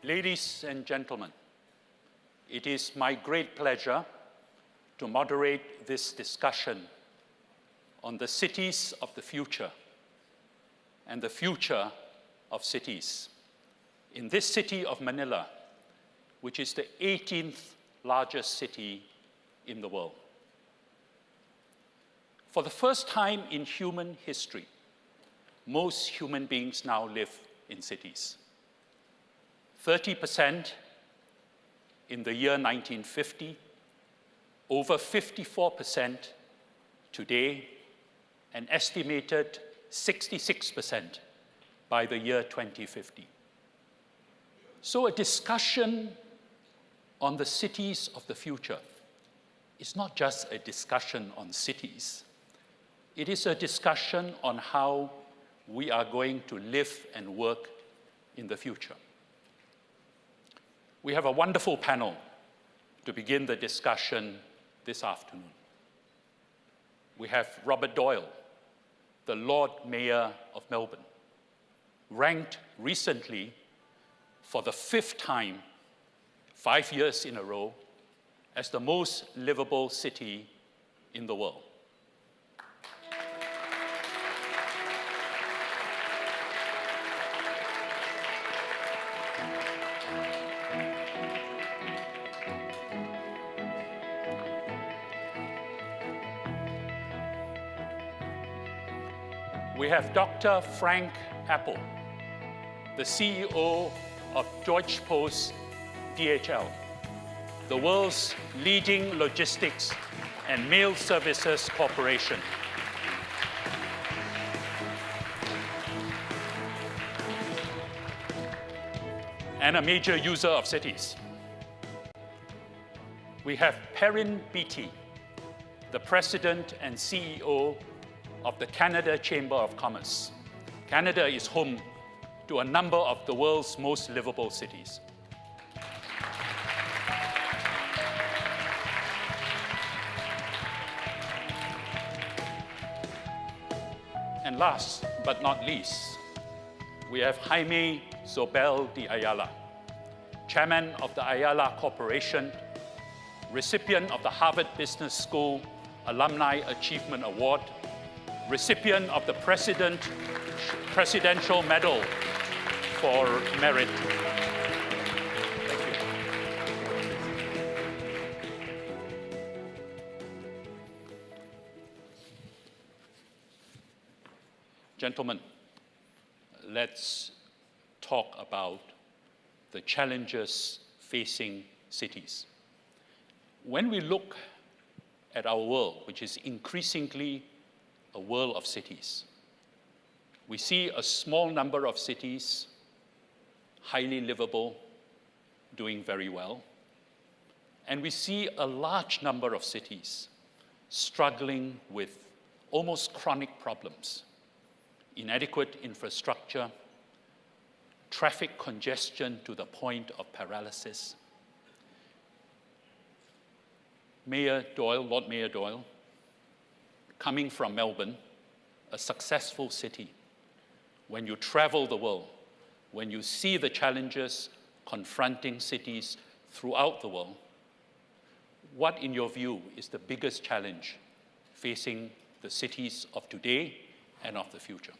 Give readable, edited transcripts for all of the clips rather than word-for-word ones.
Ladies and gentlemen, it is my great pleasure to moderate this discussion on the cities of the future and the future of cities in this city of Manila, which is the 18th largest city in the world. For the first time in human history, most human beings now live in cities. 30% in the year 1950, over 54% today, an estimated 66% by the year 2050. So a discussion on the cities of the future is not just a discussion on cities. It is a discussion on how we are going to live and work in the future. We have a wonderful panel to begin the discussion this afternoon. We have Robert Doyle, the Lord Mayor of Melbourne, ranked recently for the 5th time, 5 years in a row, as the most livable city in the world. We have Dr. Frank Appel, the CEO of Deutsche Post DHL, the world's leading logistics and mail services corporation. And a major user of cities. We have Perrin Beattie, the President and CEO of the Canada Chamber of Commerce. Canada is home to a number of the world's most livable cities. And last but not least, we have Jaime Zobel de Ayala, Chairman of the Ayala Corporation, recipient of the Harvard Business School Alumni Achievement Award, recipient of the Presidential Medal for Merit. Thank you. Gentlemen, let's talk about the challenges facing cities. When we look at our world, which is increasingly a world of cities, we see a small number of cities, highly livable, doing very well. And we see a large number of cities struggling with almost chronic problems: inadequate infrastructure, traffic congestion to the point of paralysis. Mayor Doyle, Lord Mayor Doyle, coming from Melbourne, a successful city, when you travel the world, when you see the challenges confronting cities throughout the world, what, in your view, is the biggest challenge facing the cities of today and of the future?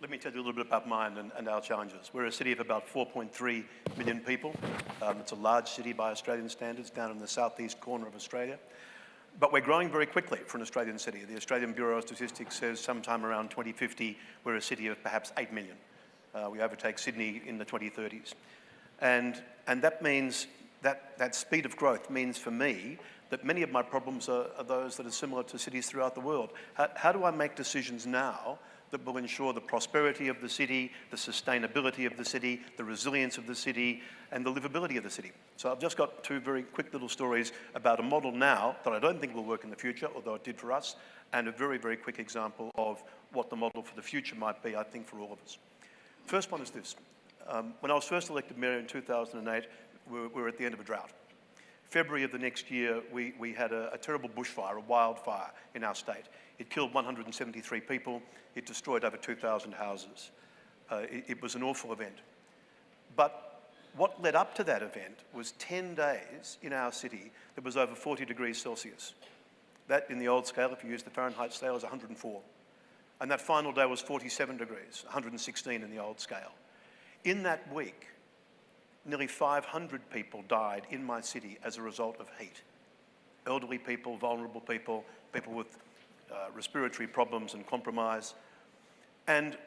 Let me tell you a little bit about mine and our challenges. We're a city of about 4.3 million people. It's a large city by Australian standards, down in the southeast corner of Australia. But we're growing very quickly for an Australian city. The Australian Bureau of Statistics says sometime around 2050, we're a city of perhaps 8 million. We overtake Sydney in the 2030s. And that means that speed of growth means for me that many of my problems are those that are similar to cities throughout the world. How do I make decisions now that will ensure the prosperity of the city, the sustainability of the city, the resilience of the city, and the livability of the city? So I've just got 2 very quick little stories about a model now that I don't think will work in the future, although it did for us, and a very, very quick example of what the model for the future might be, I think, for all of us. First one is this. When I was first elected mayor in 2008, we were at the end of a drought. February of the next year, we had a terrible bushfire, a wildfire in our state. It killed 173 people. It destroyed over 2,000 houses. It was an awful event. But what led up to that event was 10 days in our city that was over 40 degrees Celsius. That, in the old scale, if you use the Fahrenheit scale, is 104. And that final day was 47 degrees, 116 in the old scale. In that week, nearly 500 people died in my city as a result of heat. Elderly people, vulnerable people, people with respiratory problems and compromise. And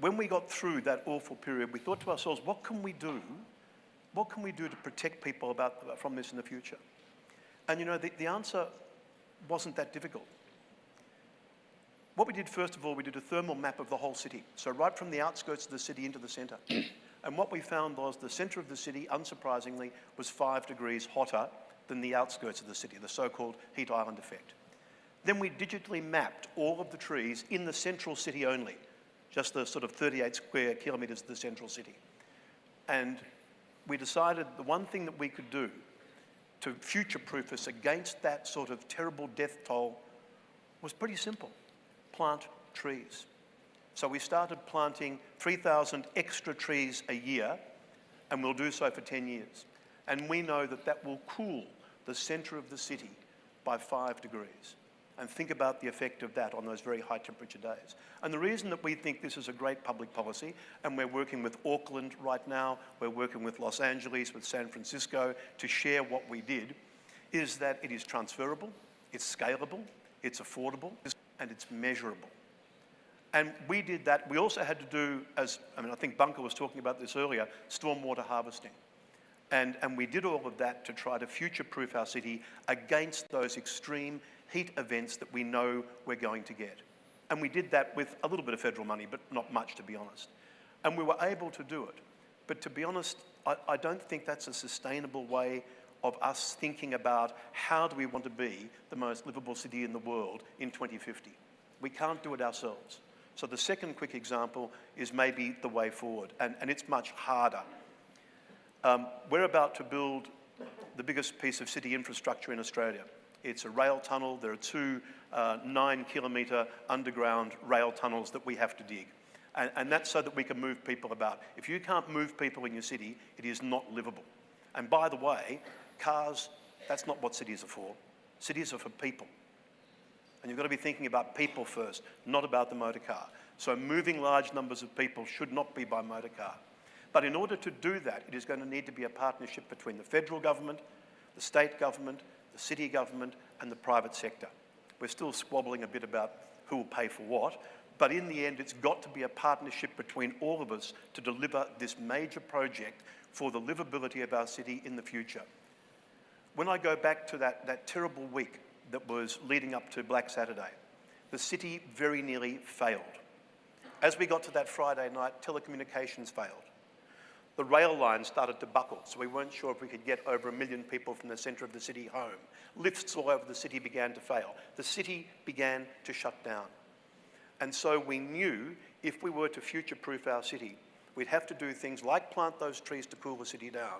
when we got through that awful period, we thought to ourselves, what can we do? What can we do to protect people from this in the future? And you know, the answer wasn't that difficult. What we did, first of all, we did a thermal map of the whole city. So right from the outskirts of the city into the centre. And what we found was the centre of the city, unsurprisingly, was 5 degrees hotter than the outskirts of the city, the so-called heat island effect. Then we digitally mapped all of the trees in the central city only, just the sort of 38 square kilometres of the central city. And we decided the one thing that we could do to future-proof us against that sort of terrible death toll was pretty simple: plant trees. So we started planting 3,000 extra trees a year, and we'll do so for 10 years. And we know that that will cool the centre of the city by 5 degrees. And think about the effect of that on those very high temperature days. And the reason that we think this is a great public policy, and we're working with Auckland right now, we're working with Los Angeles, with San Francisco to share what we did, is that it is transferable, it's scalable, it's affordable, and it's measurable. And we did that. We also had to do, I think Bunker was talking about this earlier, stormwater harvesting. And we did all of that to try to future-proof our city against those extreme heat events that we know we're going to get. And we did that with a little bit of federal money, but not much, to be honest. And we were able to do it. But to be honest, I don't think that's a sustainable way of us thinking about how do we want to be the most livable city in the world in 2050. We can't do it ourselves. So the second quick example is maybe the way forward, and it's much harder. We're about to build the biggest piece of city infrastructure in Australia. It's a rail tunnel. There are two 9-kilometre underground rail tunnels that we have to dig. And that's so that we can move people about. If you can't move people in your city, it is not livable. And by the way, cars, that's not what cities are for. Cities are for people. And you've got to be thinking about people first, not about the motor car. So moving large numbers of people should not be by motor car. But in order to do that, it is going to need to be a partnership between the federal government, the state government, the city government, and the private sector. We're still squabbling a bit about who will pay for what, but in the end, it's got to be a partnership between all of us to deliver this major project for the livability of our city in the future. When I go back to that terrible week that was leading up to Black Saturday, the city very nearly failed. As we got to that Friday night, telecommunications failed. The rail line started to buckle, so we weren't sure if we could get over 1 million people from the centre of the city home. Lifts all over the city began to fail. The city began to shut down. And so we knew if we were to future-proof our city, we'd have to do things like plant those trees to cool the city down,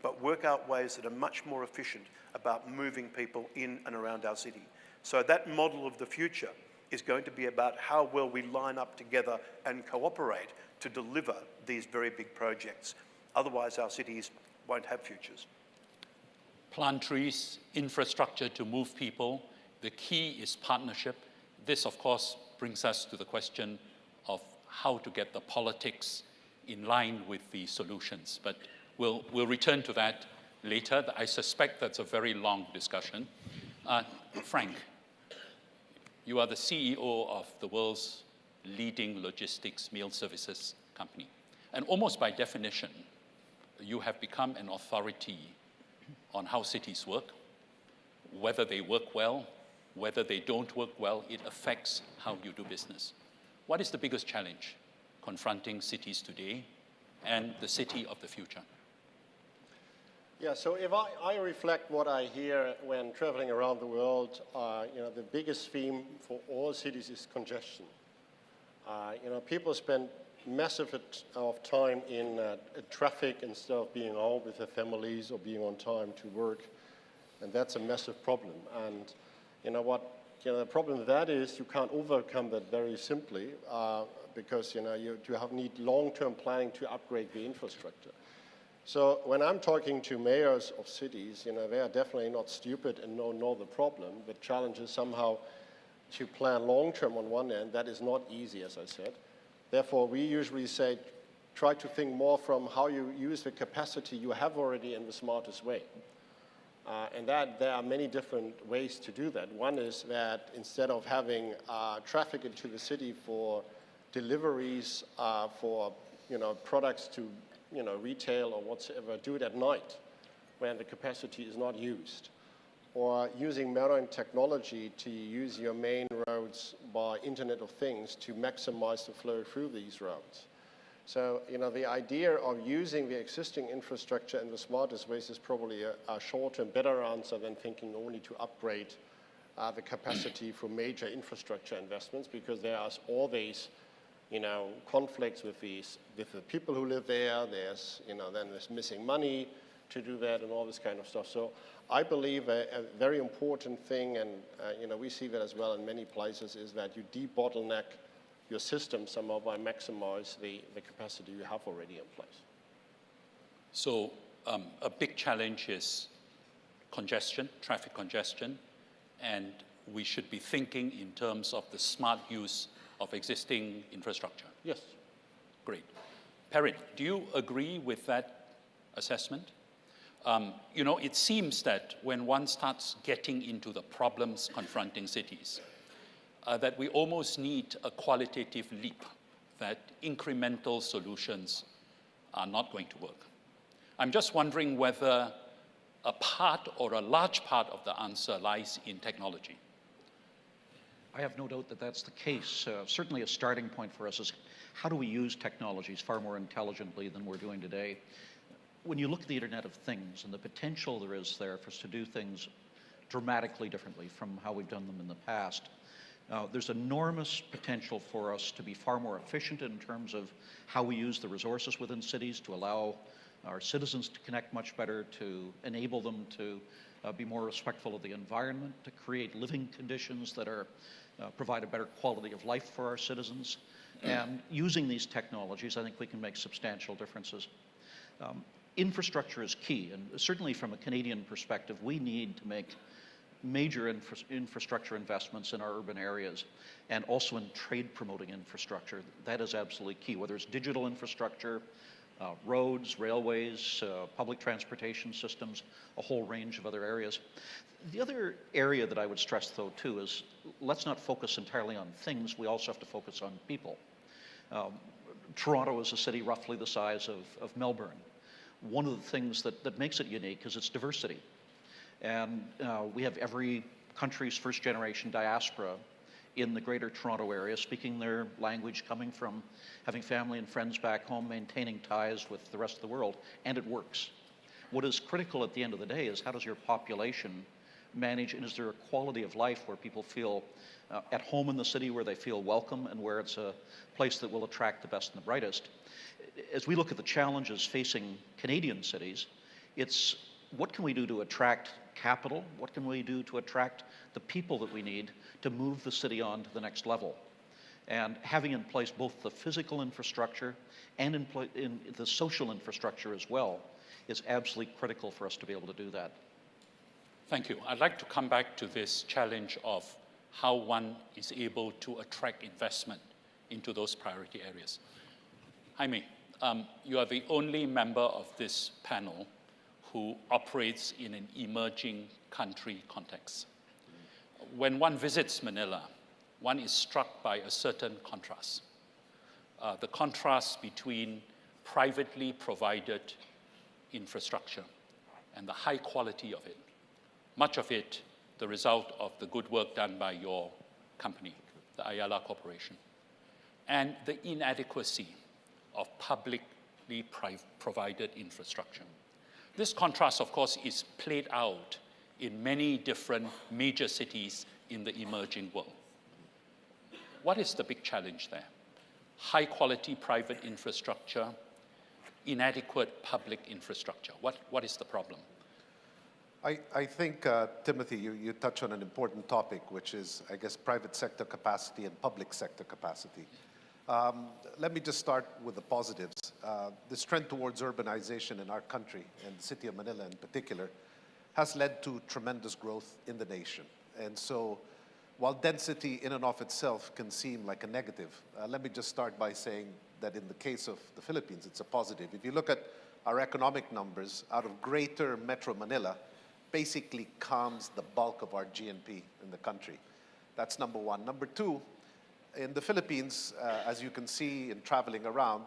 but work out ways that are much more efficient about moving people in and around our city. So that model of the future is going to be about how well we line up together and cooperate to deliver these very big projects. Otherwise, our cities won't have futures. Plant trees, infrastructure to move people. The key is partnership. This, of course, brings us to the question of how to get the politics in line with the solutions. But we'll return to that later. I suspect that's a very long discussion. Frank, you are the CEO of the world's leading logistics mail services company. And almost by definition, you have become an authority on how cities work, whether they work well, whether they don't work well, it affects how you do business. What is the biggest challenge confronting cities today and the city of the future? Yeah, so if I reflect what I hear when traveling around the world, the biggest theme for all cities is congestion. People spend massive of time in traffic instead of being home with their families or being on time to work, and that's a massive problem. And the problem with that is you can't overcome that very simply because you need long-term planning to upgrade the infrastructure. So when I'm talking to mayors of cities, they are definitely not stupid and know the problem. The challenge is somehow to plan long-term on one end. That is not easy, as I said. Therefore, we usually say, try to think more from how you use the capacity you have already in the smartest way. And that there are many different ways to do that. One is that instead of having traffic into the city for deliveries, for products to retail or whatsoever, do it at night when the capacity is not used. Or using marine technology to use your main roads by Internet of Things to maximize the flow through these roads. So, the idea of using the existing infrastructure in the smartest ways is probably a shorter and better answer than thinking only to upgrade the capacity for major infrastructure investments, because there are always, conflicts with the people who live there. There's, then there's missing money to do that and all this kind of stuff. So I believe a very important thing, and we see that as well in many places, is that you de-bottleneck your system somehow by maximize the capacity you have already in place. So a big challenge is congestion, traffic congestion, and we should be thinking in terms of the smart use of existing infrastructure. Yes. Great. Perrin, do you agree with that assessment? It seems that when one starts getting into the problems confronting cities, that we almost need a qualitative leap, that incremental solutions are not going to work. I'm just wondering whether a part or a large part of the answer lies in technology. I have no doubt that that's the case. Certainly a starting point for us is how do we use technologies far more intelligently than we're doing today? When you look at the Internet of Things and the potential there is there for us to do things dramatically differently from how we've done them in the past, there's enormous potential for us to be far more efficient in terms of how we use the resources within cities to allow our citizens to connect much better, to enable them to be more respectful of the environment, to create living conditions that are provide a better quality of life for our citizens. And using these technologies, I think we can make substantial differences. Infrastructure is key, and certainly from a Canadian perspective, we need to make major infrastructure investments in our urban areas, and also in trade promoting infrastructure. That is absolutely key, whether it's digital infrastructure, roads, railways, public transportation systems, a whole range of other areas. The other area that I would stress, though, too, is let's not focus entirely on things. We also have to focus on people. Toronto is a city roughly the size of Melbourne. One of the things that makes it unique is its diversity. And we have every country's first-generation diaspora in the Greater Toronto area, speaking their language, coming from having family and friends back home, maintaining ties with the rest of the world, and it works. What is critical at the end of the day is how does your population manage, and is there a quality of life where people feel at home in the city, where they feel welcome, and where it's a place that will attract the best and the brightest. As we look at the challenges facing Canadian cities, it's what can we do to attract capital? What can we do to attract the people that we need to move the city on to the next level? And having in place both the physical infrastructure and in the social infrastructure as well is absolutely critical for us to be able to do that. Thank you. I'd like to come back to this challenge of how one is able to attract investment into those priority areas. Jaime, you are the only member of this panel who operates in an emerging country context. When one visits Manila, one is struck by a certain contrast. The contrast between privately provided infrastructure and the high quality of it. Much of it the result of the good work done by your company, the Ayala Corporation, and the inadequacy of publicly provided infrastructure. This contrast, of course, is played out in many different major cities in the emerging world. What is the big challenge there? High quality private infrastructure, inadequate public infrastructure. What is the problem? I think, Timothy, you touch on an important topic, which is, I guess, private sector capacity and public sector capacity. Let me just start with the positives. This trend towards urbanization in our country, and the city of Manila in particular, has led to tremendous growth in the nation. And so, while density in and of itself can seem like a negative, let me just start by saying that in the case of the Philippines, it's a positive. If you look at our economic numbers, out of greater Metro Manila, basically comes the bulk of our GNP in the country. That's number one. Number two, in the Philippines, as you can see in traveling around,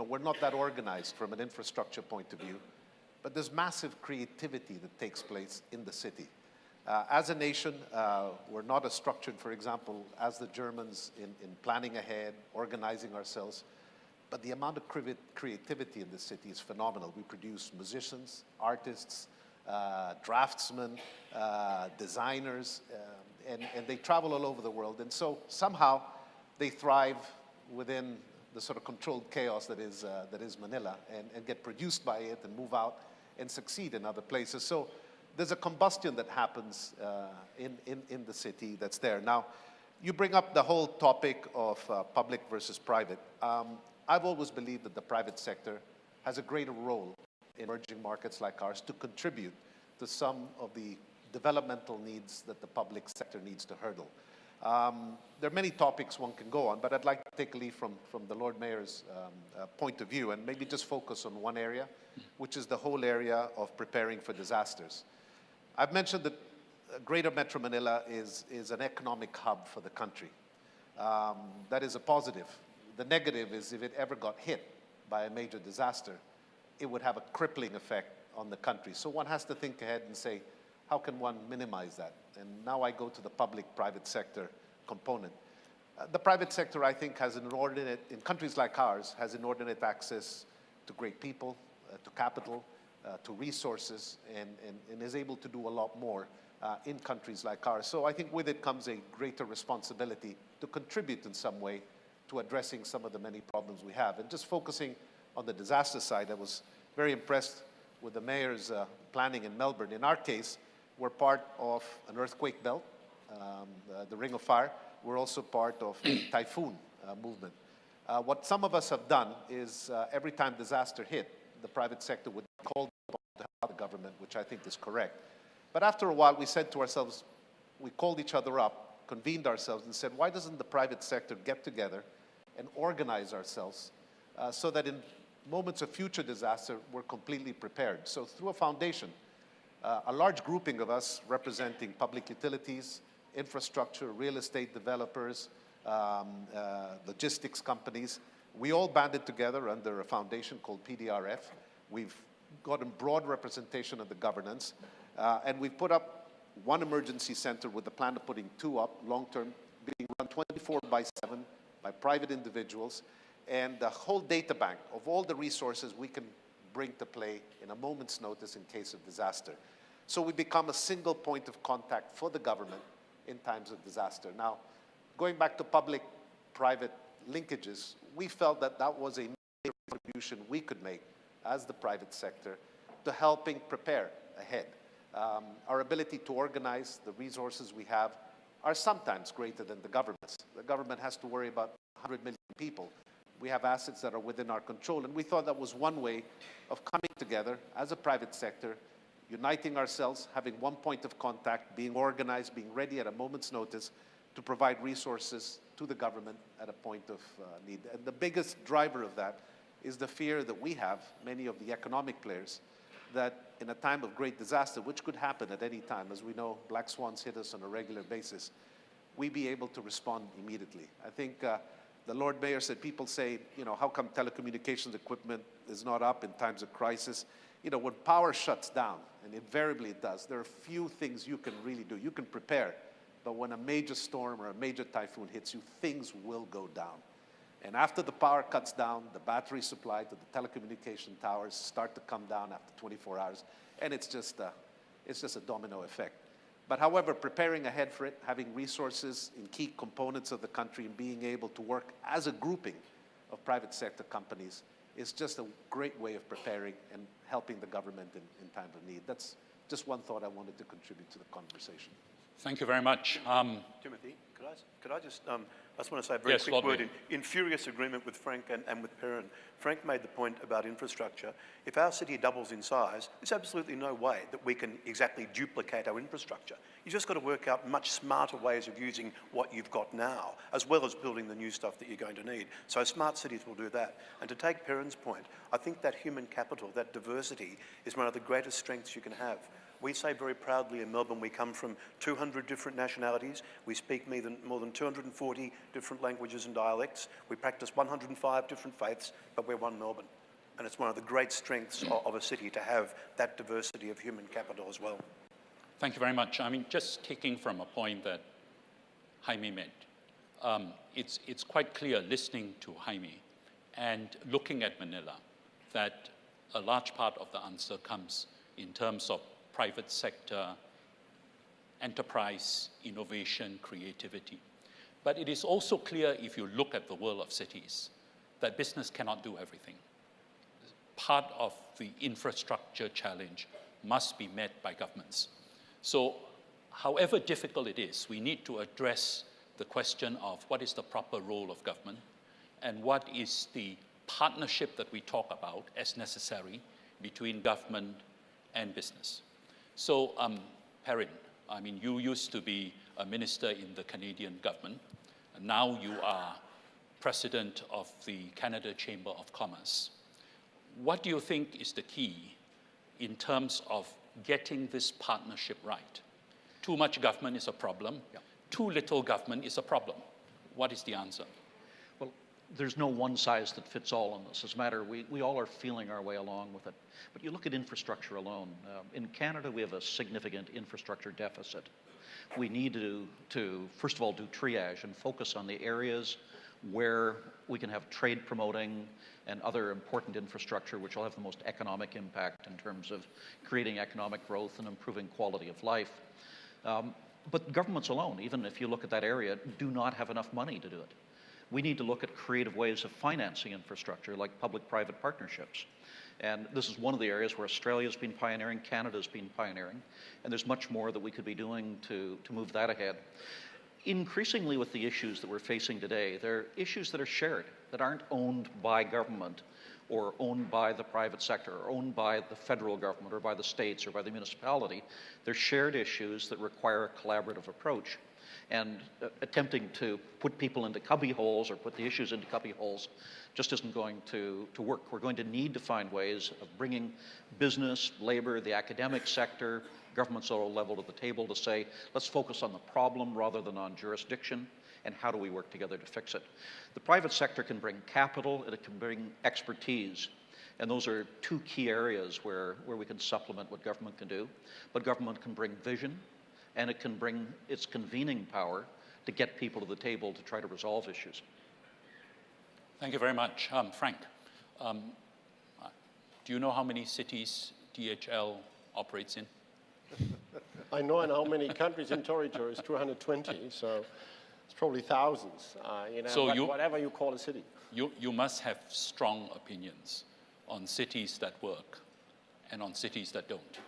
we're not that organized from an infrastructure point of view, but there's massive creativity that takes place in the city. As a nation, we're not as structured, for example, as the Germans in planning ahead, organizing ourselves, but the amount of creativity in the city is phenomenal. We produce musicians, artists, draftsmen, designers, and they travel all over the world. And so somehow they thrive within the sort of controlled chaos that is Manila, and get produced by it and move out and succeed in other places. So there's a combustion that happens in the city that's there. Now, you bring up the whole topic of public versus private. I've always believed that the private sector has a greater role in emerging markets like ours to contribute to some of the developmental needs that the public sector needs to hurdle. There are many topics one can go on, but I'd like to take a lead from the Lord Mayor's point of view and maybe just focus on one area, which is the whole area of preparing for disasters. I've mentioned that Greater Metro Manila is an economic hub for the country. That is a positive. The negative is if it ever got hit by a major disaster, it would have a crippling effect on the country. So one has to think ahead and say, how can one minimize that? And now I go to the public-private sector component. The private sector, I think, has inordinate, in countries like ours, has inordinate access to great people, to capital, to resources, and is able to do a lot more in countries like ours. So I think with it comes a greater responsibility to contribute in some way to addressing some of the many problems we have. And just focusing on the disaster side, I was very impressed with the mayor's planning in Melbourne. In our case, we're part of an earthquake belt, the Ring of Fire. We're also part of the typhoon movement. What some of us have done is every time disaster hit, the private sector would call to help the government, which I think is correct. But after a while, we said to ourselves, we called each other up, convened ourselves, and said, why doesn't the private sector get together and organize ourselves so that in moments of future disaster, we're completely prepared? So through a foundation, a large grouping of us representing public utilities, infrastructure, real estate developers, logistics companies, we all banded together under a foundation called PDRF. We've gotten broad representation of the governance, and we've put up one emergency center with the plan of putting two up, long-term, being run 24/7 by private individuals, and the whole data bank of all the resources we can bring to play in a moment's notice in case of disaster. So we become a single point of contact for the government in times of disaster. Now, going back to public-private linkages, we felt that that was a major contribution we could make as the private sector to helping prepare ahead. Our ability to organize the resources we have are sometimes greater than the government's. The government has to worry about 100 million people. We have assets that are within our control, and we thought that was one way of coming together as a private sector, uniting ourselves, having one point of contact, being organized, being ready at a moment's notice to provide resources to the government at a point of need. And the biggest driver of that is the fear that we have, many of the economic players, that in a time of great disaster, which could happen at any time, as we know, black swans hit us on a regular basis, we be able to respond immediately. I think the Lord Mayor said, people say, how come telecommunications equipment is not up in times of crisis? When power shuts down, and invariably it does, there are few things you can really do. You can prepare, but when a major storm or a major typhoon hits you, things will go down. And after the power cuts down, the battery supply to the telecommunication towers start to come down after 24 hours, and it's just a domino effect. But however, preparing ahead for it, having resources in key components of the country, and being able to work as a grouping of private sector companies is just a great way of preparing and helping the government in time of need. That's just one thought I wanted to contribute to the conversation. Thank you very much. Timothy, could I just want to say a very Yes, quick Lord word Mayor. in furious agreement with Frank and with Perrin. Frank made the point about infrastructure. If our city doubles in size, there's absolutely no way that we can exactly duplicate our infrastructure. You just got to work out much smarter ways of using what you've got now, as well as building the new stuff that you're going to need. So smart cities will do that. And to take Perrin's point, I think that human capital, that diversity, is one of the greatest strengths you can have. We say very proudly in Melbourne we come from 200 different nationalities. We speak more than 240 different languages and dialects. We practice 105 different faiths, but we're one Melbourne. And it's one of the great strengths of a city to have that diversity of human capital as well. Thank you very much. I mean, just taking from a point that Jaime made, it's quite clear listening to Jaime and looking at Manila that a large part of the answer comes in terms of private sector, enterprise, innovation, creativity. But it is also clear if you look at the world of cities that business cannot do everything. Part of the infrastructure challenge must be met by governments. So however difficult it is, we need to address the question of what is the proper role of government and what is the partnership that we talk about as necessary between government and business. So, Perrin, I mean, you used to be a minister in the Canadian government, and now you are president of the Canada Chamber of Commerce. What do you think is the key in terms of getting this partnership right? Too much government is a problem. Yeah. Too little government is a problem. What is the answer? Well, there's no one size that fits all on this. As a matter, we all are feeling our way along with it. But you look at infrastructure alone. In Canada, we have a significant infrastructure deficit. We need to first of all, do triage and focus on the areas where we can have trade promoting and other important infrastructure which will have the most economic impact in terms of creating economic growth and improving quality of life. But governments alone, even if you look at that area, do not have enough money to do it. We need to look at creative ways of financing infrastructure like public-private partnerships. And this is one of the areas where Australia's been pioneering, Canada's been pioneering, and there's much more that we could be doing to move that ahead. Increasingly with the issues that we're facing today, they're issues that are shared, that aren't owned by government or owned by the private sector or owned by the federal government or by the states or by the municipality. They're shared issues that require a collaborative approach. And attempting to put people into cubby holes or put the issues into cubby holes just isn't going to work. We're going to need to find ways of bringing business, labor, the academic sector, governments at all level to the table to say, let's focus on the problem rather than on jurisdiction, and how do we work together to fix it? The private sector can bring capital and it can bring expertise. And those are two key areas where we can supplement what government can do. But government can bring vision, and it can bring its convening power to get people to the table to try to resolve issues. Thank you very much. Frank, do you know how many cities DHL operates in? I know in how many countries and territories, 220, so it's probably thousands, So whatever you call a city. You must have strong opinions on cities that work and on cities that don't.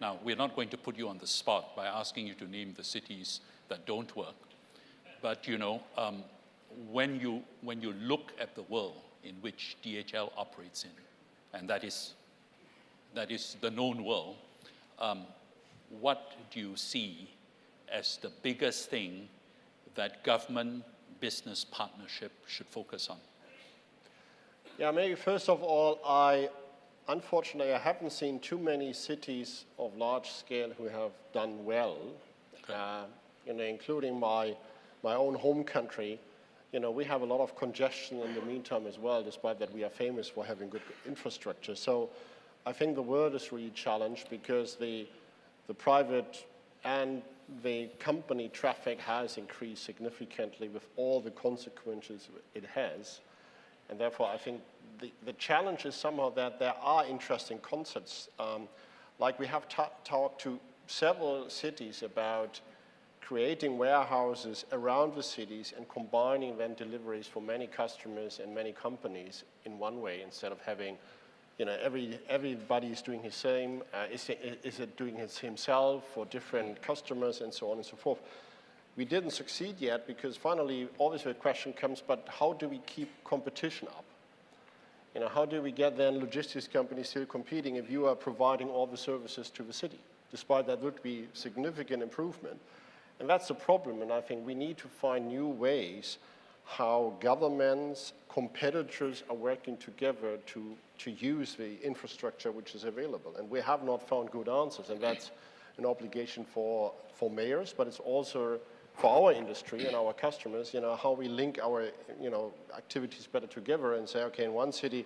Now, we're not going to put you on the spot by asking you to name the cities that don't work. But, when you look at the world in which DHL operates in, and that is the known world, what do you see as the biggest thing that government-business partnership should focus on? Yeah, maybe first of all, unfortunately, I haven't seen too many cities of large scale who have done well, okay. Including my own home country. We have a lot of congestion in the meantime as well, despite that we are famous for having good infrastructure. So I think the world is really challenged because the private and the company traffic has increased significantly with all the consequences it has. And therefore, I think the challenge is somehow that there are interesting concepts. Like we have talked to several cities about creating warehouses around the cities and combining then deliveries for many customers and many companies in one way instead of having everybody is doing his same. Is it doing it himself for different customers and so on and so forth? We didn't succeed yet because finally, always the question comes, but how do we keep competition up? How do we get then logistics companies still competing if you are providing all the services to the city? Despite that would be significant improvement. And that's the problem, and I think we need to find new ways how governments, competitors are working together to use the infrastructure which is available. And we have not found good answers, and that's an obligation for mayors, but it's also for our industry and our customers, how we link our, activities better together and say, okay, in one city,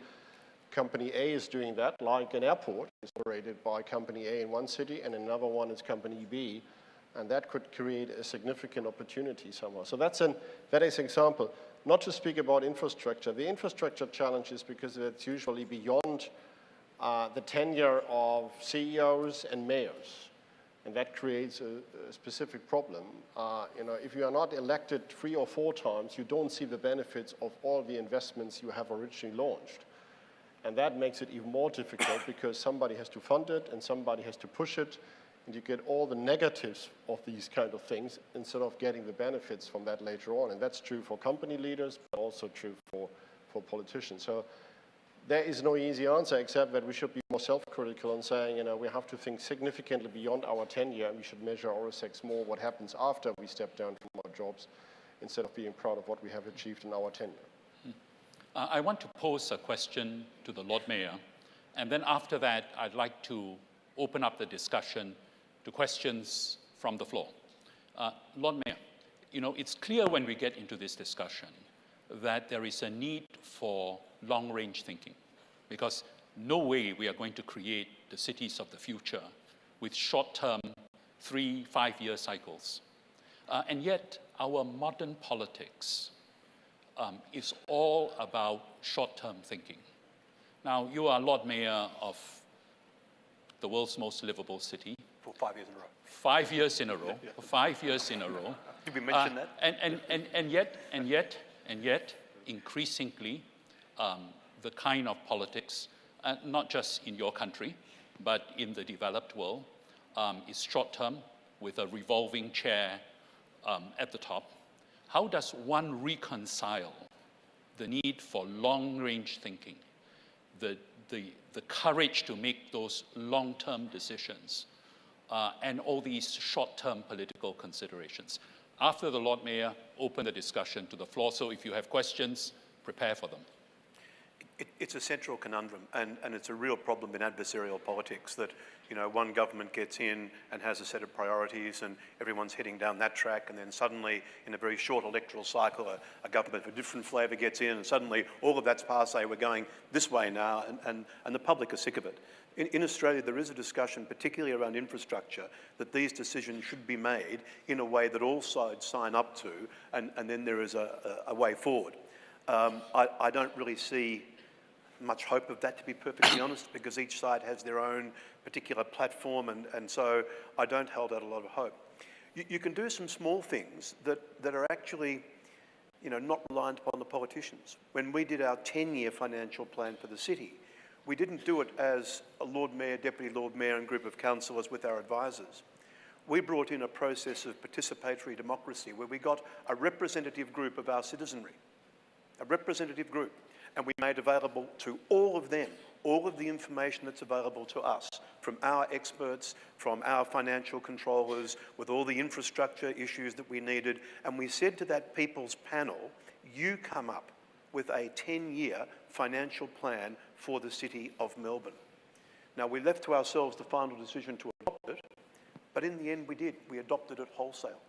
company A is doing that, like an airport is operated by company A in one city, and another one is company B, and that could create a significant opportunity somewhere. So that is an example. Not to speak about infrastructure. The infrastructure challenge is because it's usually beyond the tenure of CEOs and mayors. And that creates a specific problem. If you are not elected 3 or 4 times, you don't see the benefits of all the investments you have originally launched. And that makes it even more difficult because somebody has to fund it and somebody has to push it, and you get all the negatives of these kind of things instead of getting the benefits from that later on. And that's true for company leaders, but also true for politicians. So there is no easy answer except that we should be more self-critical and saying, we have to think significantly beyond our tenure, and we should measure ourselves more what happens after we step down from our jobs instead of being proud of what we have achieved in our tenure. I want to pose a question to the Lord Mayor, and then after that, I'd like to open up the discussion to questions from the floor. Lord Mayor, it's clear when we get into this discussion that there is a need for long-range thinking, because no way we are going to create the cities of the future with short-term 3-5-year cycles. And yet, our modern politics is all about short-term thinking. Now, you are Lord Mayor of the world's most livable city. For 5 years in a row. 5 years in a row. For 5 years in a row. Did we mention that? And yet, increasingly, the kind of politics, not just in your country, but in the developed world, is short-term with a revolving chair at the top. How does one reconcile the need for long-range thinking, the courage to make those long-term decisions, and all these short-term political considerations? After the Lord Mayor, open the discussion to the floor, so if you have questions, prepare for them. It's a central conundrum, and it's a real problem in adversarial politics that, one government gets in and has a set of priorities and everyone's heading down that track, and then suddenly, in a very short electoral cycle, a government of a different flavour gets in, and suddenly all of that's passé, we're going this way now, and the public are sick of it. In Australia, there is a discussion, particularly around infrastructure, that these decisions should be made in a way that all sides sign up to, and then there is a way forward. I don't really see much hope of that, to be perfectly honest, because each side has their own particular platform, and so I don't hold out a lot of hope. You can do some small things that are actually, not reliant upon the politicians. When we did our 10-year financial plan for the city, we didn't do it as a Lord Mayor, Deputy Lord Mayor and group of councillors with our advisors. We brought in a process of participatory democracy where we got a representative group of our citizenry, a representative group, and we made available to all of them all of the information that's available to us from our experts, from our financial controllers, with all the infrastructure issues that we needed. And we said to that people's panel, you come up with a 10-year financial plan for the City of Melbourne. Now, we left to ourselves the final decision to adopt it, but in the end we did. We adopted it wholesale.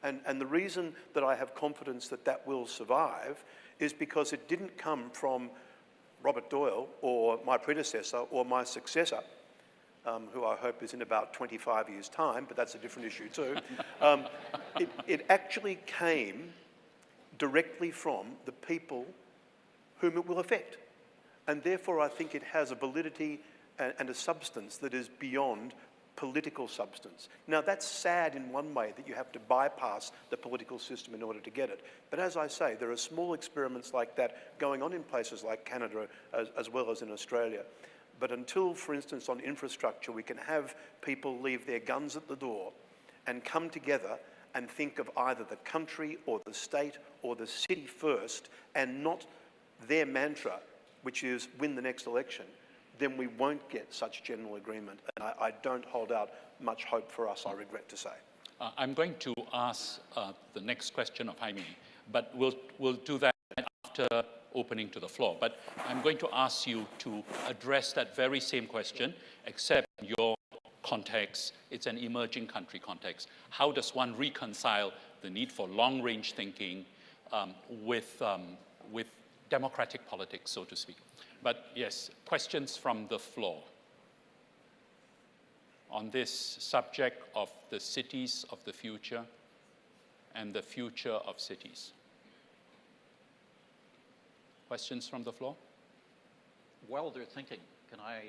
And the reason that I have confidence that that will survive is because it didn't come from Robert Doyle or my predecessor or my successor, who I hope is in about 25 years' time, but that's a different issue too. It actually came directly from the people whom it will affect. And therefore, I think it has a validity and a substance that is beyond political substance. Now, that's sad in one way, that you have to bypass the political system in order to get it. But as I say, there are small experiments like that going on in places like Canada as well as in Australia. But until, for instance, on infrastructure, we can have people leave their guns at the door and come together and think of either the country or the state or the city first and not their mantra, which is win the next election, then we won't get such general agreement. And I don't hold out much hope for us, I regret to say. I'm going to ask the next question of Jaime, but we'll do that after opening to the floor. But I'm going to ask you to address that very same question, except in your context, it's an emerging country context. How does one reconcile the need for long-range thinking with democratic politics, so to speak? But yes, questions from the floor on this subject of the cities of the future and the future of cities. Questions from the floor? While they're thinking, can I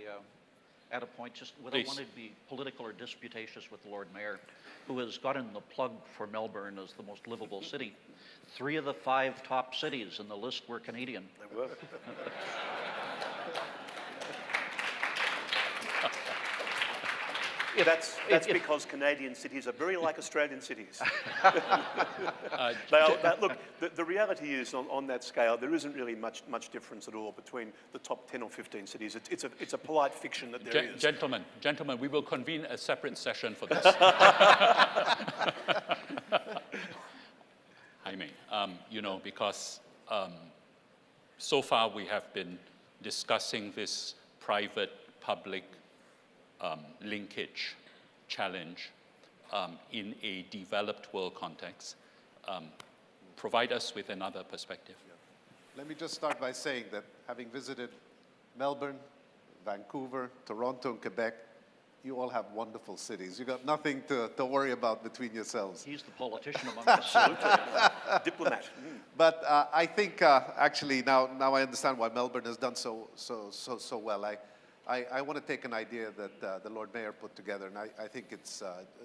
add a point, just without Please. wanting to be political or disputatious with the Lord Mayor, who has gotten the plug for Melbourne as the most livable city. 3 of the 5 top cities in the list were Canadian. They were. That's because Canadian cities are very like Australian cities. Look, the reality is on that scale, there isn't really much difference at all between the top 10 or 15 cities. It's a polite fiction that there is. Gentlemen, we will convene a separate session for this. Jaime, you know, because so far we have been discussing this private-public linkage challenge in a developed world context. Provide us with another perspective. Yeah. Let me just start by saying that having visited Melbourne, Vancouver, Toronto, and Quebec, you all have wonderful cities. You got nothing to worry about between yourselves. He's the politician among us. Diplomat. But I think actually now I understand why Melbourne has done so well. I want to take an idea that the Lord Mayor put together, and I think it's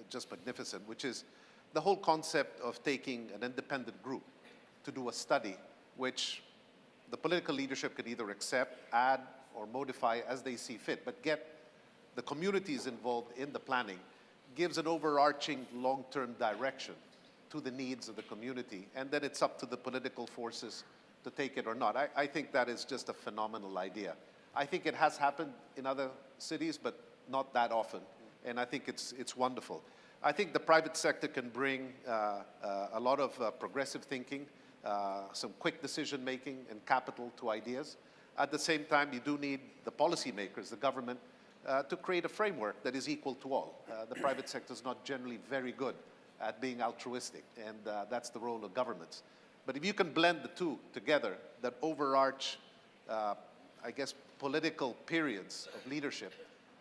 just magnificent, which is the whole concept of taking an independent group to do a study, which the political leadership can either accept, add, or modify as they see fit, but get the communities involved in the planning, gives an overarching long-term direction to the needs of the community, and then it's up to the political forces to take it or not. I think that is just a phenomenal idea. I think it has happened in other cities, but not that often, and I think it's wonderful. I think the private sector can bring a lot of progressive thinking, some quick decision-making and capital to ideas. At the same time, you do need the policymakers, the government, to create a framework that is equal to all. The private sector is not generally very good at being altruistic, and that's the role of governments. But if you can blend the two together, that overarch, I guess, political periods of leadership,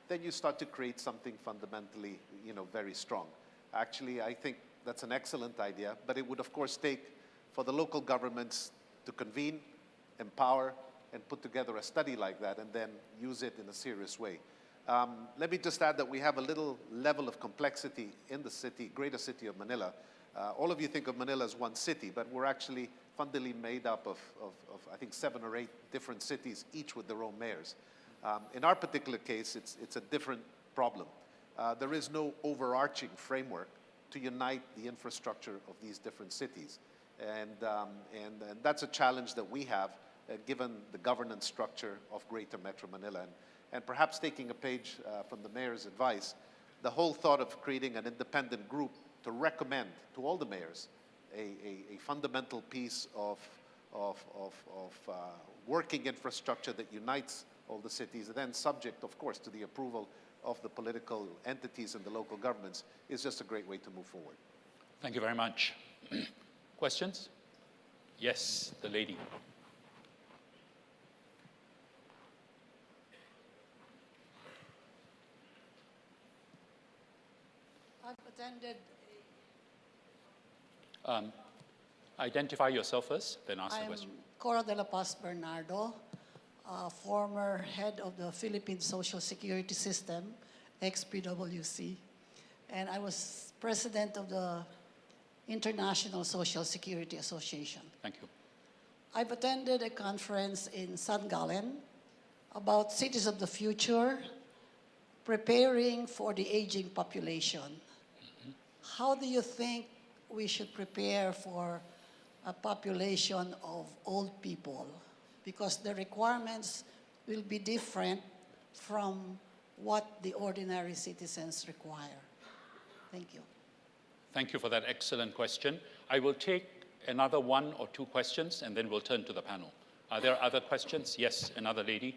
then you start to create something fundamentally, very strong. Actually, I think that's an excellent idea, but it would, of course, take for the local governments to convene, empower, and put together a study like that, and then use it in a serious way. Let me just add that we have a little level of complexity in the city, greater city of Manila. All of you think of Manila as one city, but we're actually fundamentally made up of I think 7 or 8 different cities, each with their own mayors. In our particular case, it's a different problem. There is no overarching framework to unite the infrastructure of these different cities. And that's a challenge that we have, given the governance structure of Greater Metro Manila. And perhaps taking a page from the mayor's advice, the whole thought of creating an independent group to recommend to all the mayors a fundamental piece of working infrastructure that unites all the cities, and then subject, of course, to the approval of the political entities and the local governments, is just a great way to move forward. Thank you very much. Questions? Yes, the lady. I've attended. Identify yourself first, then ask the I'm question. Cora de la Paz Bernardo, former head of the Philippine Social Security System, ex-PWC, and I was president of the International Social Security Association. Thank you. I've attended a conference in San Gallen about cities of the future, preparing for the aging population. How do you think we should prepare for a population of old people? Because the requirements will be different from what the ordinary citizens require. Thank you. Thank you for that excellent question. I will take another 1 or 2 questions, and then we'll turn to the panel. Are there other questions? Yes, another lady.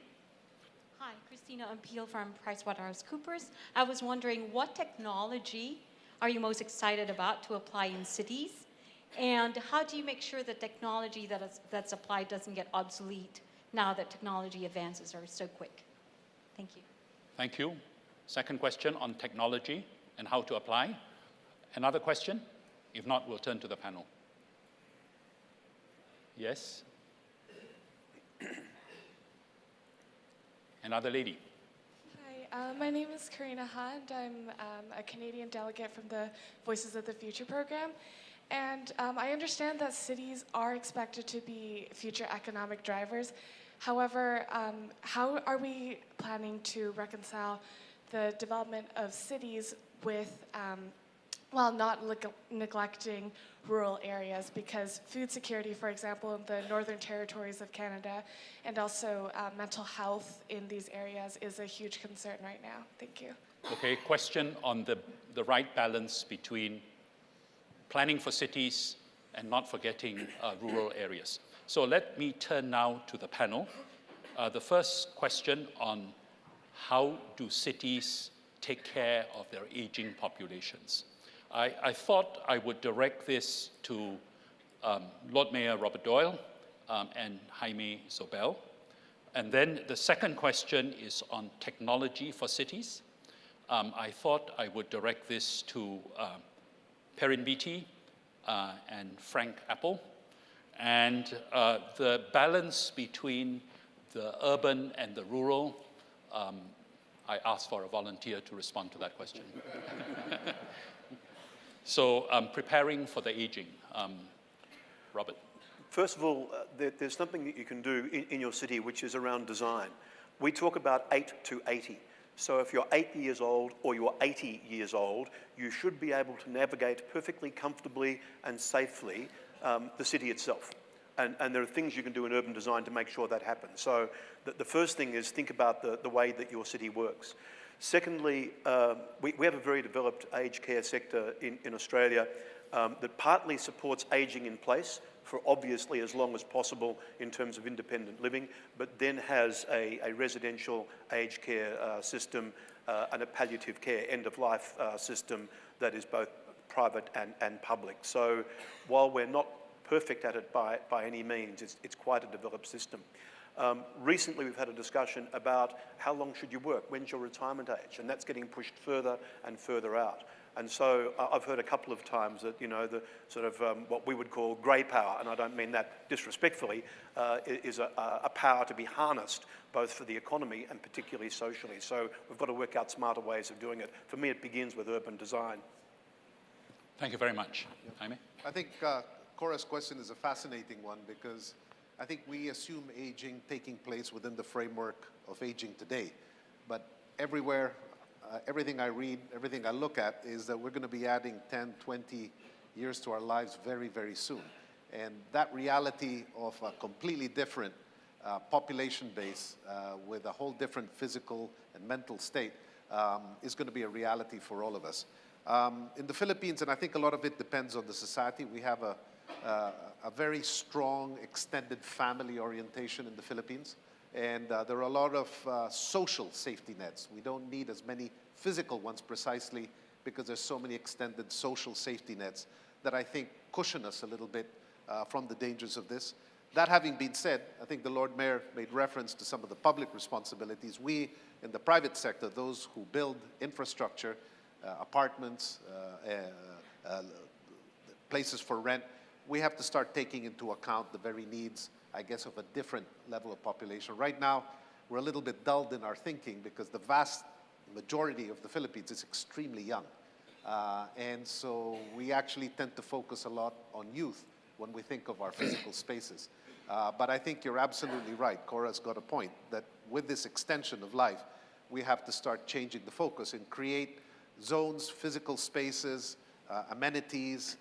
Hi, Christina Ampil from PricewaterhouseCoopers. I was wondering, what technology are you most excited about to apply in cities? And how do you make sure the technology that's applied doesn't get obsolete now that technology advances are so quick? Thank you. Thank you. Second question on technology and how to apply. Another question? If not, we'll turn to the panel. Yes? Another lady. Hi, my name is Karina Hunt. I'm a Canadian delegate from the Voices of the Future program. And I understand that cities are expected to be future economic drivers. However, how are we planning to reconcile the development of cities with, while not neglecting rural areas? Because food security, for example, in the Northern Territories of Canada, and also mental health in these areas is a huge concern right now. Thank you. Okay, question on the right balance between planning for cities and not forgetting rural areas. So let me turn now to the panel. The first question on how do cities take care of their aging populations. I thought I would direct this to Lord Mayor Robert Doyle and Jaime Zobel. And then the second question is on technology for cities. I thought I would direct this to Perrin Beatty and Frank Apple. And the balance between the urban and the rural, I asked for a volunteer to respond to that question. So preparing for the aging. Robert. First of all, there's something that you can do in your city which is around design. We talk about 8 to 80. So if you're 8 years old or you're 80 years old, you should be able to navigate perfectly comfortably and safely the city itself. And there are things you can do in urban design to make sure that happens. So the first thing is think about the way that your city works. Secondly, we have a very developed aged care sector in Australia that partly supports aging in place for obviously as long as possible in terms of independent living, but then has a residential aged care system and a palliative care end-of-life system that is both private and public. So while we're not perfect at it by any means, it's quite a developed system. Recently we've had a discussion about how long should you work, when's your retirement age, and that's getting pushed further and further out. And so I've heard a couple of times that, you know, the sort of what we would call grey power, and I don't mean that disrespectfully, is a power to be harnessed both for the economy and particularly socially. So we've got to work out smarter ways of doing it. For me, it begins with urban design. Thank you very much. Jaime? I think Cora's question is a fascinating one because I think we assume aging taking place within the framework of aging today. But everywhere, everything I read, everything I look at is that we're going to be adding 10, 20 years to our lives very, very soon. And that reality of a completely different population base with a whole different physical and mental state is going to be a reality for all of us. In the Philippines, and I think a lot of it depends on the society, we have a very strong extended family orientation in the Philippines. And there are a lot of social safety nets. We don't need as many physical ones precisely because there's so many extended social safety nets that I think cushion us a little bit from the dangers of this. That having been said, I think the Lord Mayor made reference to some of the public responsibilities. We, in the private sector, those who build infrastructure, apartments, places for rent, we have to start taking into account the very needs, I guess, of a different level of population. Right now, we're a little bit dulled in our thinking because the vast majority of the Philippines is extremely young. And so we actually tend to focus a lot on youth when we think of our physical spaces. But I think you're absolutely right. Cora's got a point that with this extension of life, we have to start changing the focus and create zones, physical spaces, amenities,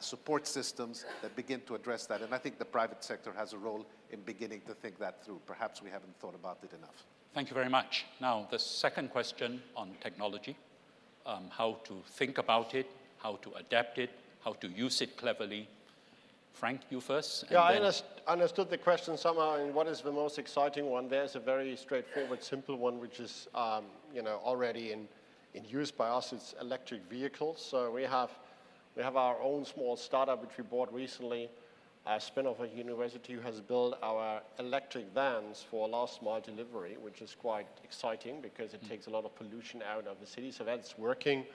support systems that begin to address that. And I think the private sector has a role in beginning to think that through. Perhaps we haven't thought about it enough. Thank you very much. Now, the second question on technology, how to think about it, how to adapt it, how to use it cleverly. Frank, you first. Yeah, I understood the question somehow, and what is the most exciting one? There's a very straightforward, simple one, which is already in use by us. It's electric vehicles. So we have our own small startup, which we bought recently, a spin-off of a university who has built our electric vans for last mile delivery, which is quite exciting because it takes a lot of pollution out of the city. So that's working.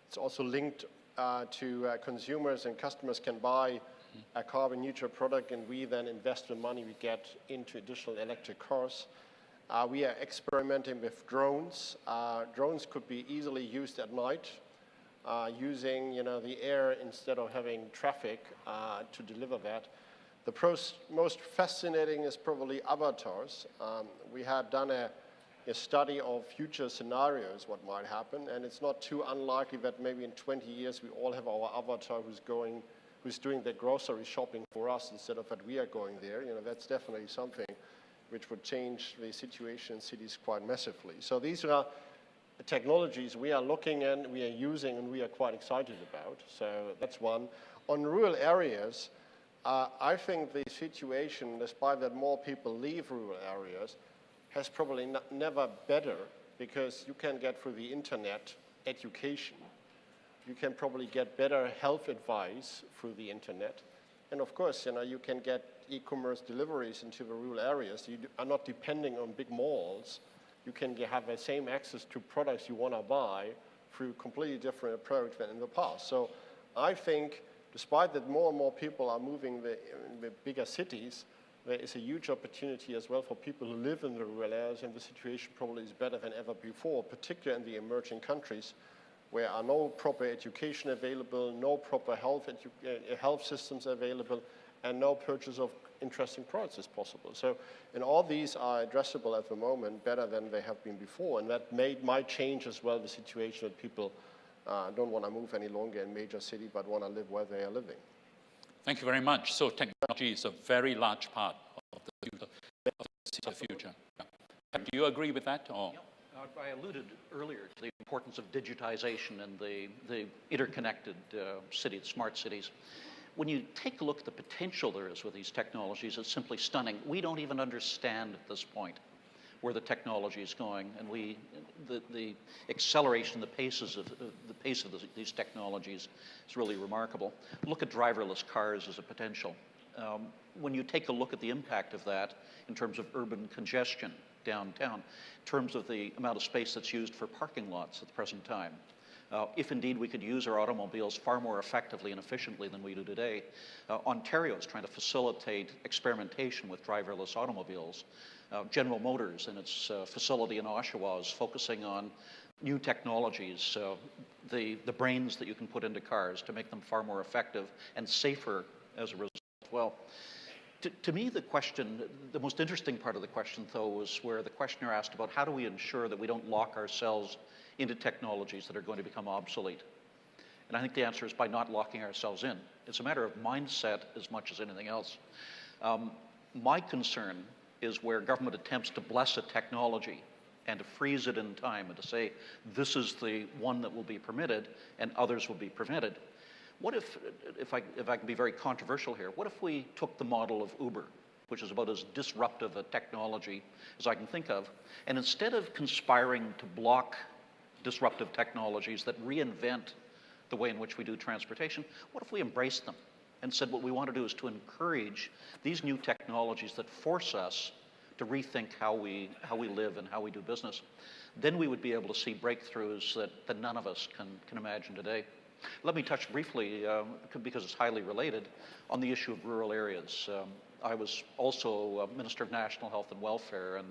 It's also linked to consumers, and customers can buy a carbon neutral product, and we then invest the money we get into additional electric cars. We are experimenting with drones. Drones could be easily used at night, using the air instead of having traffic to deliver that. The most fascinating is probably avatars. We had done a study of future scenarios, what might happen, and it's not too unlikely that maybe in 20 years we all have our avatar who's doing the grocery shopping for us instead of that we are going there. That's definitely something which would change the situation in cities quite massively. So these are the technologies we are looking at, we are using, and we are quite excited about. So that's one. On rural areas, I think the situation, despite that more people leave rural areas, has probably never better, because you can get through the internet education. You can probably get better health advice through the internet. And of course, you can get e-commerce deliveries into the rural areas. You are not depending on big malls. You can have the same access to products you want to buy through a completely different approach than in the past. So I think, despite that more and more people are moving the bigger cities, there is a huge opportunity as well for people who live in the rural areas, and the situation probably is better than ever before, particularly in the emerging countries, where are no proper education available, no proper health systems available, and no purchase of interesting products is possible. So, and all these are addressable at the moment better than they have been before, and that might change as well the situation that people don't want to move any longer in major city, but want to live where they are living. Thank you very much. So technology is a very large part of the future. Yeah. Do you agree with that? Or? Yep. I alluded earlier to the importance of digitization and the interconnected cities, smart cities. When you take a look at the potential there is with these technologies, it's simply stunning. We don't even understand at this point where the technology is going, and the acceleration, the pace of these technologies is really remarkable. Look at driverless cars as a potential. When you take a look at the impact of that in terms of urban congestion downtown, in terms of the amount of space that's used for parking lots at the present time, if indeed we could use our automobiles far more effectively and efficiently than we do today. Ontario is trying to facilitate experimentation with driverless automobiles. General Motors and its facility in Oshawa is focusing on new technologies, the brains that you can put into cars to make them far more effective and safer as a result. Well, to me, the most interesting part of the question, though, was where the questioner asked about how do we ensure that we don't lock ourselves into technologies that are going to become obsolete. And I think the answer is by not locking ourselves in. It's a matter of mindset as much as anything else. My concern is where government attempts to bless a technology and to freeze it in time and to say, this is the one that will be permitted and others will be prevented. What if I can be very controversial here, what if we took the model of Uber, which is about as disruptive a technology as I can think of, and instead of conspiring to block disruptive technologies that reinvent the way in which we do transportation, what if we embraced them and said what we want to do is to encourage these new technologies that force us to rethink how we live and how we do business? Then we would be able to see breakthroughs that none of us can imagine today. Let me touch briefly, because it's highly related, on the issue of rural areas. I was also Minister of National Health and Welfare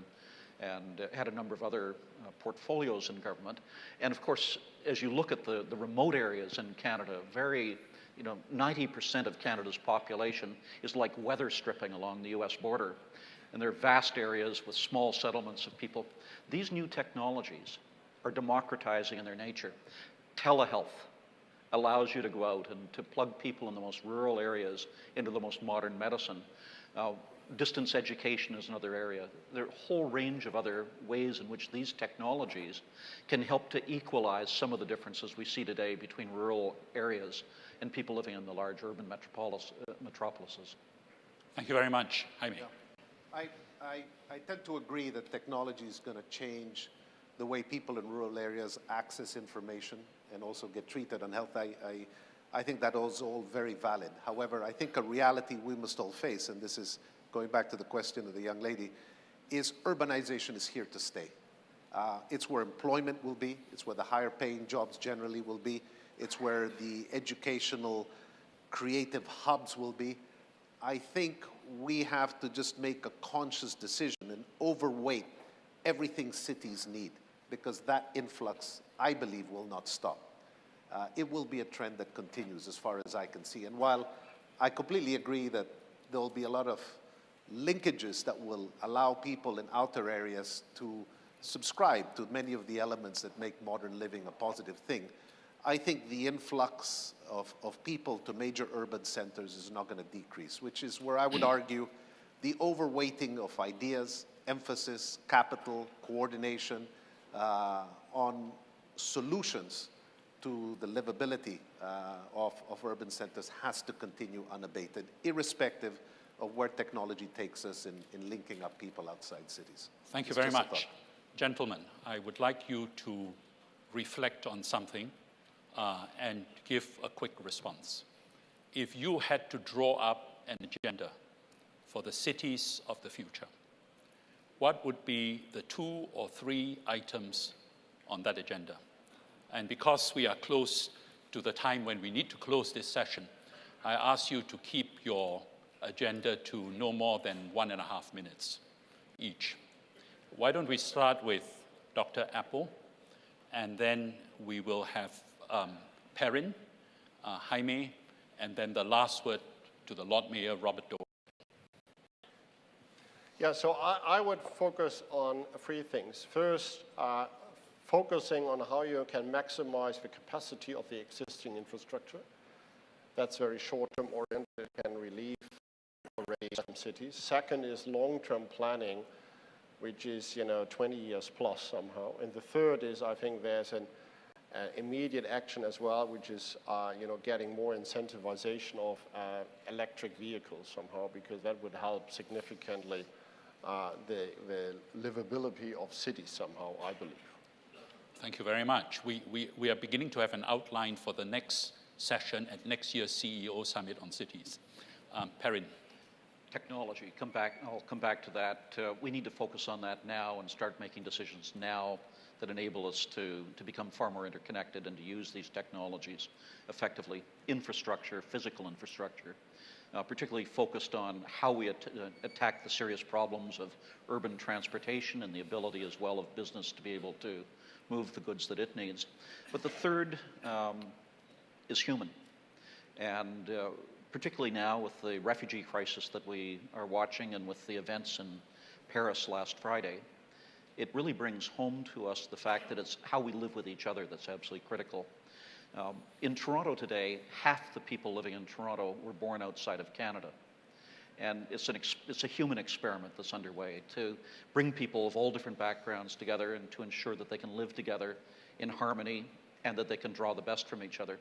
and had a number of other portfolios in government. And of course, as you look at the remote areas in Canada, 90% of Canada's population is like weather stripping along the US border. And there are vast areas with small settlements of people. These new technologies are democratizing in their nature. Telehealth allows you to go out and to plug people in the most rural areas into the most modern medicine. Distance education is another area. There are a whole range of other ways in which these technologies can help to equalize some of the differences we see today between rural areas and people living in the large urban metropolises. Thank you very much. Jaime. Yeah. I tend to agree that technology is going to change the way people in rural areas access information and also get treated on health. I think that is all very valid. However, I think a reality we must all face, and this is going back to the question of the young lady, is urbanization is here to stay. It's where employment will be. It's where the higher paying jobs generally will be. It's where the educational creative hubs will be. I think we have to just make a conscious decision and overweight everything cities need, because that influx, I believe, will not stop. It will be a trend that continues as far as I can see. And while I completely agree that there will be a lot of linkages that will allow people in outer areas to subscribe to many of the elements that make modern living a positive thing, I think the influx of people to major urban centers is not going to decrease, which is where I would argue the overweighting of ideas, emphasis, capital, coordination on solutions to the livability of urban centers has to continue unabated, irrespective of where technology takes us in linking up people outside cities. Thank you very much. Gentlemen, I would like you to reflect on something and give a quick response. If you had to draw up an agenda for the cities of the future, what would be the 2 or 3 items on that agenda? And because we are close to the time when we need to close this session, I ask you to keep your agenda to no more than 1.5 minutes each. Why don't we start with Dr. Apple, and then we will have Perrin, Jaime, and then the last word to the Lord Mayor, Robert Doe. Yeah, so I would focus on 3 things. First, focusing on how you can maximize the capacity of the existing infrastructure. That's very short-term oriented, can relieve already some cities. Second is long-term planning, which is 20 years plus somehow. And the third is, I think there's an immediate action as well, which is getting more incentivization of electric vehicles somehow, because that would help significantly the livability of cities somehow, I believe. Thank you very much. We are beginning to have an outline for the next session at next year's CEO Summit on Cities. Perrin. Technology, I'll come back to that. We need to focus on that now and start making decisions now that enable us to become far more interconnected and to use these technologies effectively. Infrastructure, physical infrastructure, particularly focused on how we attack the serious problems of urban transportation and the ability as well of business to be able to move the goods that it needs. But the third is human. And particularly now with the refugee crisis that we are watching and with the events in Paris last Friday, it really brings home to us the fact that it's how we live with each other that's absolutely critical. In Toronto today, half the people living in Toronto were born outside of Canada. And it's a human experiment that's underway to bring people of all different backgrounds together and to ensure that they can live together in harmony and that they can draw the best from each other.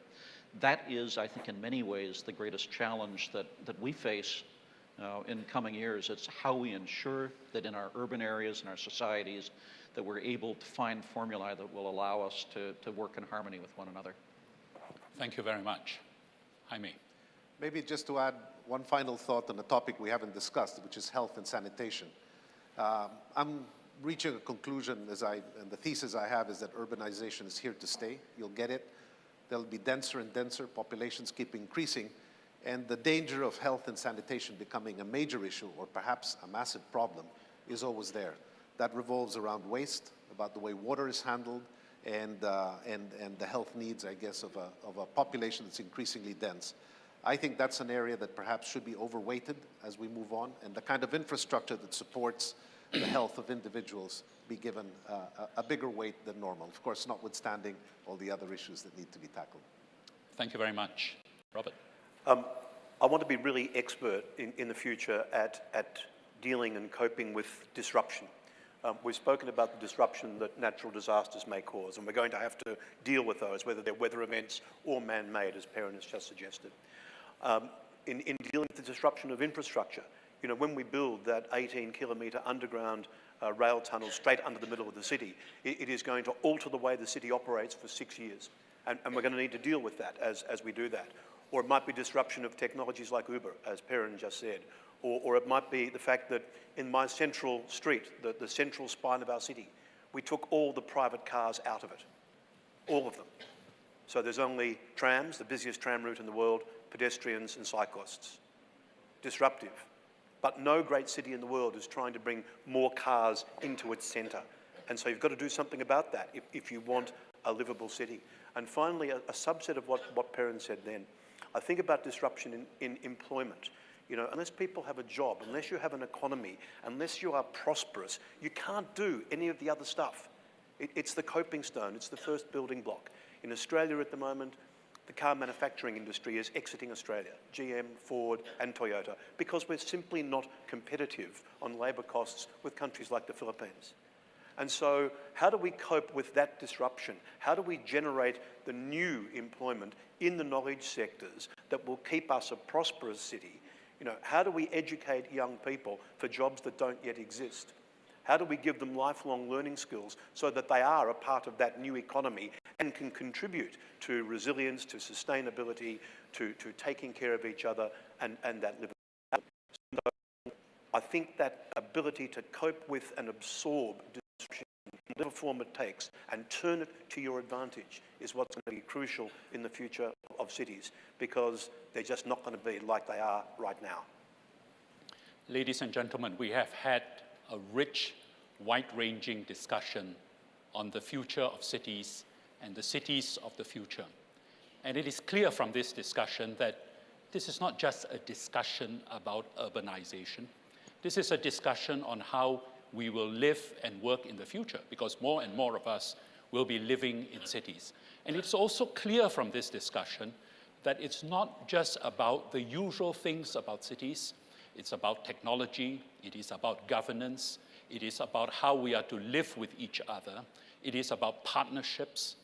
That is, I think, in many ways, the greatest challenge that we face in coming years. It's how we ensure that in our urban areas and our societies that we're able to find formulae that will allow us to work in harmony with one another. Thank you very much. Jaime. Maybe just to add one final thought on a topic we haven't discussed, which is health and sanitation. I'm reaching a conclusion and the thesis I have is that urbanization is here to stay. You'll get it. There'll be denser and denser, populations keep increasing, and the danger of health and sanitation becoming a major issue or perhaps a massive problem is always there. That revolves around waste, about the way water is handled, and the health needs, I guess, of a population that's increasingly dense. I think that's an area that perhaps should be overweighted as we move on, and the kind of infrastructure that supports the health of individuals be given a bigger weight than normal, of course, notwithstanding all the other issues that need to be tackled. Thank you very much. Robert. I want to be really expert in the future at dealing and coping with disruption. We've spoken about the disruption that natural disasters may cause, and we're going to have to deal with those, whether they're weather events or man-made, as Perrin has just suggested. In dealing with the disruption of infrastructure, you know, when we build that 18-kilometre underground rail tunnel straight under the middle of the city, it is going to alter the way the city operates for 6 years. And we're going to need to deal with that as we do that. Or it might be disruption of technologies like Uber, as Perrin just said. Or it might be the fact that in my central street, the central spine of our city, we took all the private cars out of it, all of them. So there's only trams, the busiest tram route in the world, pedestrians and cyclists. Disruptive. But no great city in the world is trying to bring more cars into its centre. And so you've got to do something about that if you want a livable city. And finally, a subset of what Perrin said then. I think about disruption in employment. You know, unless people have a job, unless you have an economy, unless you are prosperous, you can't do any of the other stuff. It's the coping stone, it's the first building block. In Australia at the moment, the car manufacturing industry is exiting Australia, GM, Ford and Toyota, because we're simply not competitive on labour costs with countries like the Philippines. And so how do we cope with that disruption? How do we generate the new employment in the knowledge sectors that will keep us a prosperous city? You know, how do we educate young people for jobs that don't yet exist? How do we give them lifelong learning skills so that they are a part of that new economy and can contribute to resilience, to sustainability, to taking care of each other and that living? So I think that ability to cope with and absorb disruption in whatever form it takes and turn it to your advantage is what's going to be crucial in the future of cities, because they're just not going to be like they are right now. Ladies and gentlemen, we have had a rich, wide-ranging discussion on the future of cities and the cities of the future. And it is clear from this discussion that this is not just a discussion about urbanization. This is a discussion on how we will live and work in the future, because more and more of us will be living in cities. And it's also clear from this discussion that it's not just about the usual things about cities. It's about technology, it is about governance, it is about how we are to live with each other, it is about partnerships,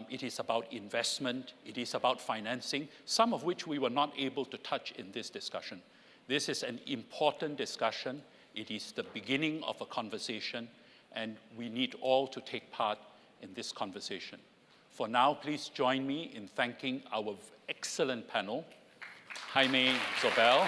it is about investment, it is about financing, some of which we were not able to touch in this discussion. This is an important discussion. It is the beginning of a conversation, and we need all to take part in this conversation. For now, please join me in thanking our excellent panel, Jaime Zobel,